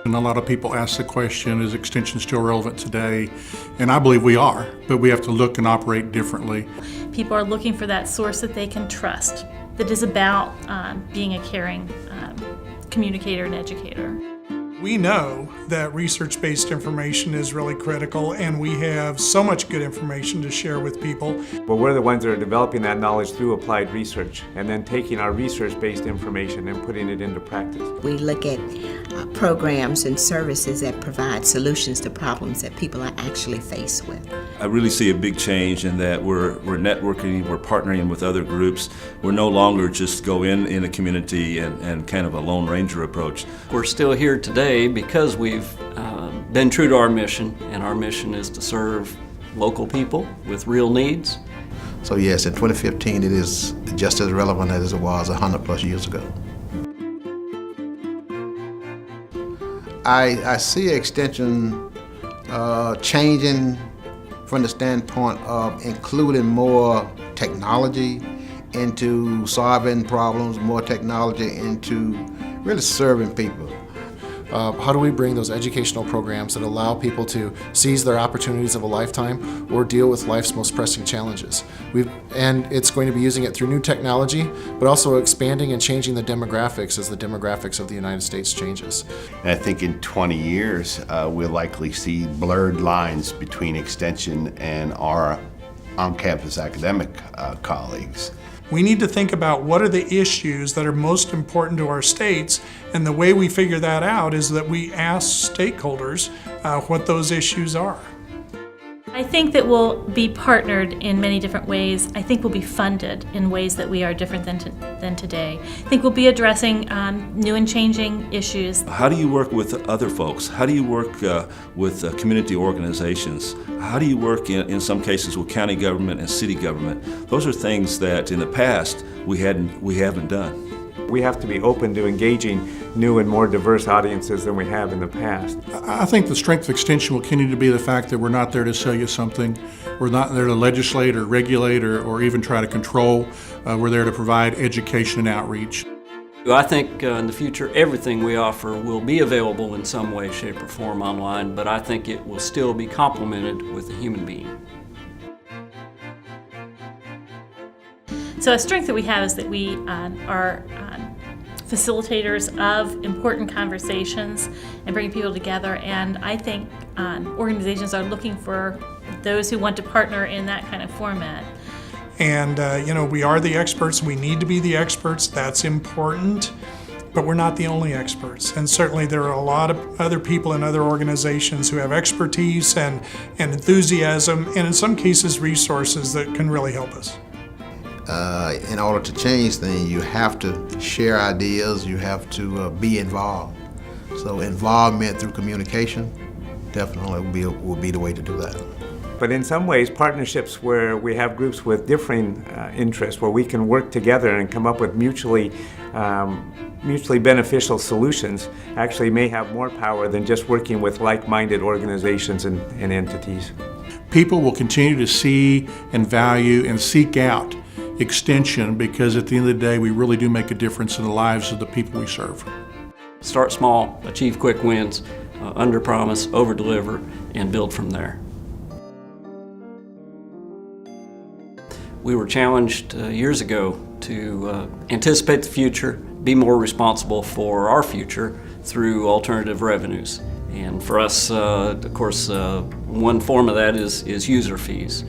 And a lot of people ask the question, is Extension still relevant today? And I believe we are, but we have to look and operate differently. People are looking for that source that they can trust, that is about being a caring communicator and educator. We know that research-based information is really critical, and we have so much good information to share with people. But we're the ones that are developing that knowledge through applied research and then taking our research-based information and putting it into practice. We look at programs and services that provide solutions to problems that people are actually faced with. I really see a big change in that we're networking, we're partnering with other groups. We're no longer just go in a community and kind of a Lone Ranger approach. We're still here today because we've been true to our mission, and our mission is to serve local people with real needs. So yes, in 2015 it is just as relevant as it was 100 plus years ago. I see Extension changing from the standpoint of including more technology into solving problems, more technology into really serving people. How do we bring those educational programs that allow people to seize their opportunities of a lifetime or deal with life's most pressing challenges? And it's going to be using it through new technology, but also expanding and changing the demographics as the demographics of the United States changes. And I think in 20 years, we'll likely see blurred lines between Extension and our on-campus academic colleagues. We need to think about what are the issues that are most important to our states, and the way we figure that out is that we ask stakeholders what those issues are. I think that we'll be partnered in many different ways. I think we'll be funded in ways that we are different than today. I think we'll be addressing new and changing issues. How do you work with other folks? How do you work with community organizations? How do you work in some cases with county government and city government? Those are things that in the past we haven't done. We have to be open to engaging new and more diverse audiences than we have in the past. I think the strength of Extension will continue to be the fact that we're not there to sell you something. We're not there to legislate or regulate or even try to control. We're there to provide education and outreach. I think in the future everything we offer will be available in some way, shape, or form online, but I think it will still be complemented with a human being. So a strength that we have is that we are facilitators of important conversations and bringing people together, and I think organizations are looking for those who want to partner in that kind of format. And we are the experts, we need to be the experts, that's important, but we're not the only experts. And certainly there are a lot of other people in other organizations who have expertise and enthusiasm, and in some cases resources that can really help us. In order to change things, you have to share ideas, you have to be involved. So involvement through communication definitely will be the way to do that. But in some ways, partnerships where we have groups with differing interests, where we can work together and come up with mutually beneficial solutions, actually may have more power than just working with like-minded organizations and entities. People will continue to see and value and seek out Extension because at the end of the day, we really do make a difference in the lives of the people we serve. Start small, achieve quick wins, under-promise, over-deliver, and build from there. We were challenged years ago to anticipate the future, be more responsible for our future through alternative revenues. And for us, of course, one form of that is user fees.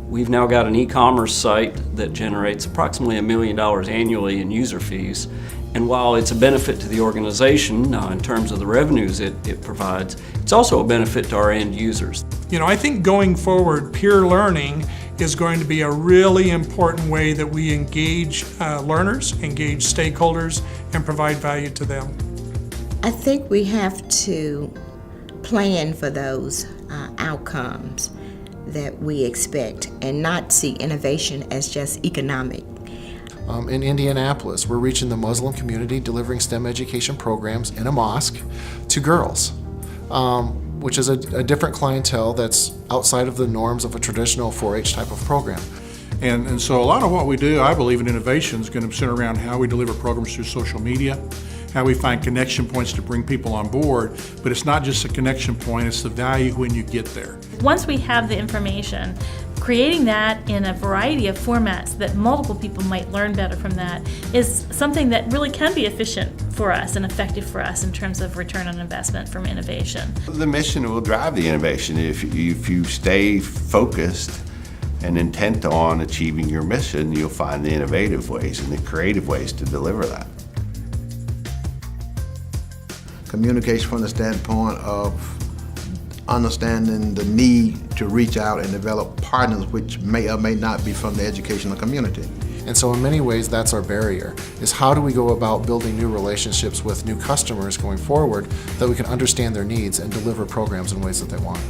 We've now got an e-commerce site that generates approximately $1 million annually in user fees. And while it's a benefit to the organization in terms of the revenues it provides, it's also a benefit to our end users. I think going forward, peer learning is going to be a really important way that we engage learners, engage stakeholders, and provide value to them. I think we have to plan for those outcomes that we expect and not see innovation as just economic. In Indianapolis, we're reaching the Muslim community, delivering STEM education programs in a mosque to girls, which is a different clientele that's outside of the norms of a traditional 4-H type of program. And so a lot of what we do, I believe in innovation, is going to center around how we deliver programs through social media, how we find connection points to bring people on board. But it's not just a connection point, it's the value when you get there. Once we have the information, creating that in a variety of formats that multiple people might learn better from that is something that really can be efficient for us and effective for us in terms of return on investment from innovation. The mission will drive the innovation. If you stay focused and intent on achieving your mission, you'll find the innovative ways and the creative ways to deliver that. Communication from the standpoint of understanding the need to reach out and develop partners which may or may not be from the educational community. And so in many ways, that's our barrier, is how do we go about building new relationships with new customers going forward that we can understand their needs and deliver programs in ways that they want.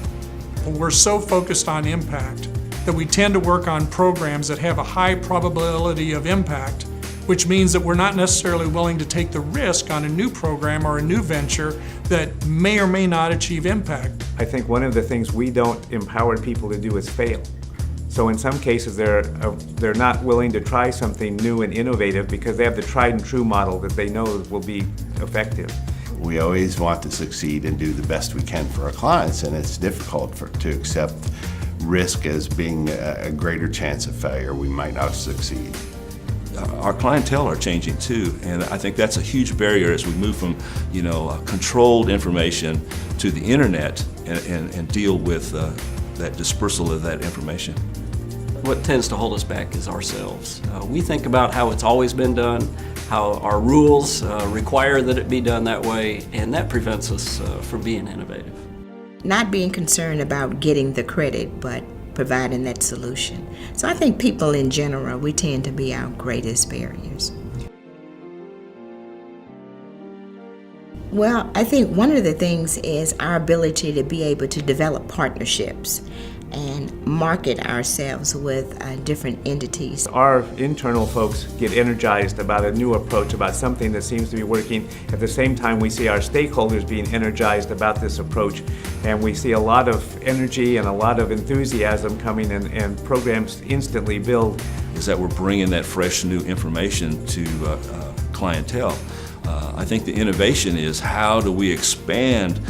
We're so focused on impact that we tend to work on programs that have a high probability of impact, which means that we're not necessarily willing to take the risk on a new program or a new venture that may or may not achieve impact. I think one of the things we don't empower people to do is fail. So in some cases they're not willing to try something new and innovative because they have the tried and true model that they know will be effective. We always want to succeed and do the best we can for our clients, and it's difficult to accept risk as being a greater chance of failure. We might not succeed. Our clientele are changing too, and I think that's a huge barrier as we move from, controlled information to the internet and deal with that dispersal of that information. What tends to hold us back is ourselves. We think about how it's always been done, how our rules require that it be done that way, and that prevents us from being innovative. Not being concerned about getting the credit, but providing that solution. So I think people in general, we tend to be our greatest barriers. Well, I think one of the things is our ability to be able to develop partnerships and market ourselves with different entities. Our internal folks get energized about a new approach, about something that seems to be working. At the same time, we see our stakeholders being energized about this approach, and we see a lot of energy and a lot of enthusiasm coming, and programs instantly build. Is that we're bringing that fresh new information to clientele. I think the innovation is how do we expand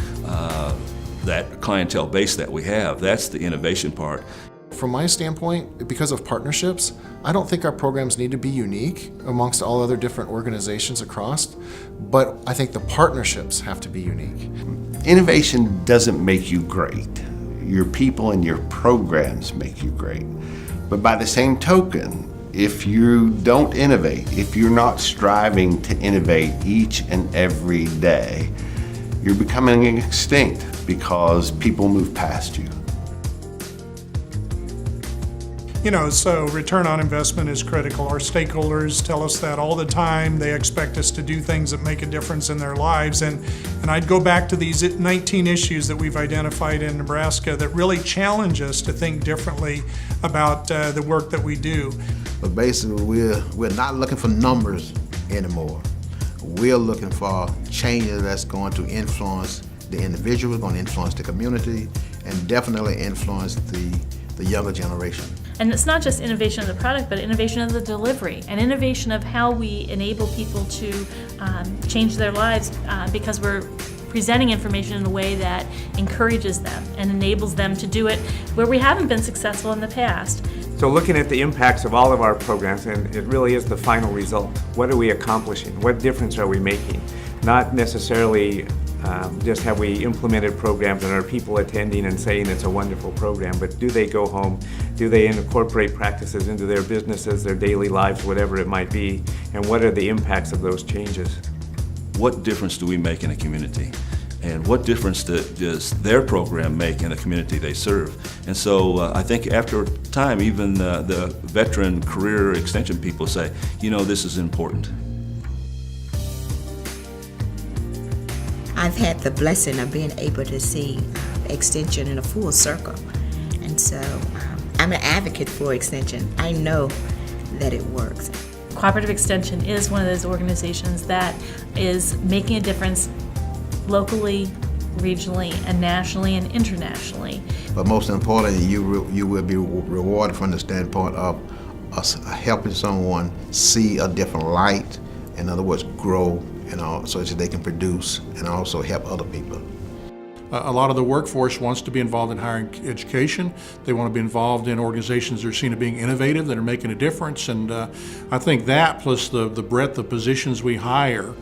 that clientele base that we have. That's the innovation part. From my standpoint, because of partnerships, I don't think our programs need to be unique amongst all other different organizations across, but I think the partnerships have to be unique. Innovation doesn't make you great. Your people and your programs make you great. But by the same token, if you don't innovate, if you're not striving to innovate each and every day, you're becoming extinct because people move past you. So return on investment is critical. Our stakeholders tell us that all the time. They expect us to do things that make a difference in their lives. And I'd go back to these 19 issues that we've identified in Nebraska that really challenge us to think differently about the work that we do. But basically, we're not looking for numbers anymore. We're looking for changes that's going to influence the individual, going to influence the community, and definitely influence the younger generation. And it's not just innovation of the product, but innovation of the delivery and innovation of how we enable people to change their lives because we're presenting information in a way that encourages them and enables them to do it where we haven't been successful in the past. So looking at the impacts of all of our programs, and it really is the final result. What are we accomplishing? What difference are we making? Not necessarily just have we implemented programs and are people attending and saying it's a wonderful program, but do they go home? Do they incorporate practices into their businesses, their daily lives, whatever it might be? And what are the impacts of those changes? What difference do we make in a community? And what difference does their program make in the community they serve? And so I think after time, even the veteran career extension people say, this is important. I've had the blessing of being able to see extension in a full circle. And so I'm an advocate for extension. I know that it works. Cooperative Extension is one of those organizations that is making a difference locally, regionally, and nationally and internationally. But most importantly, you will be rewarded from the standpoint of us helping someone see a different light. In other words, grow and all, so that they can produce and also help other people. A lot of the workforce wants to be involved in higher education. They want to be involved in organizations that are seen as being innovative, that are making a difference. And I think that, plus the breadth of positions we hire,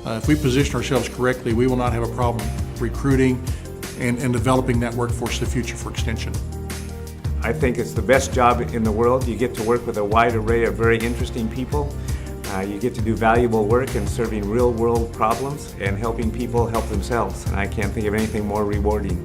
if we position ourselves correctly, we will not have a problem recruiting and developing that workforce of the future for Extension. I think it's the best job in the world. You get to work with a wide array of very interesting people. You get to do valuable work in serving real-world problems and helping people help themselves. And I can't think of anything more rewarding.